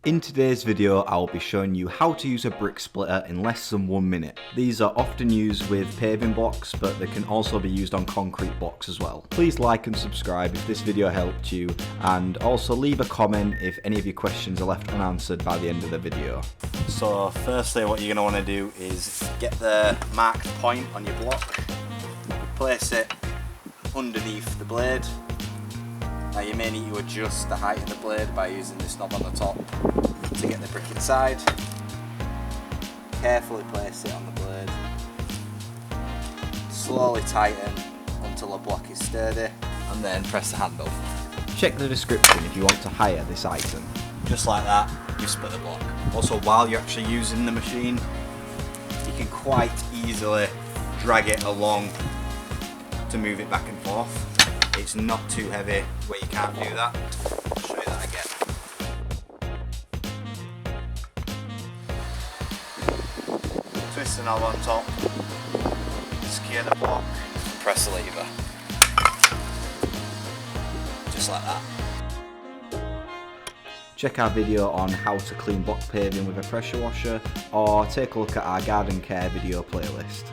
In today's video, I'll be showing you how to use a brick splitter in less than 1 minute. These are often used with paving blocks, but they can also be used on concrete blocks as well. Please like and subscribe if this video helped you, and also leave a comment if any of your questions are left unanswered by the end of the video. So firstly, what you're going to want to do is get the marked point on your block, place it underneath the blade. Now you may need to adjust the height of the blade by using this knob on the top to get the brick inside. Carefully place it on the blade. Slowly tighten until the block is sturdy, and then press the handle. Check the description if you want to hire this item. Just like that, you split the block. Also, while you're actually using the machine, you can quite easily drag it along to move it back and forth. It's not too heavy where you can't do that. I'll show you that again. Twist the knob on top, secure the block, press the lever. Just like that. Check our video on how to clean block paving with a pressure washer, or take a look at our garden care video playlist.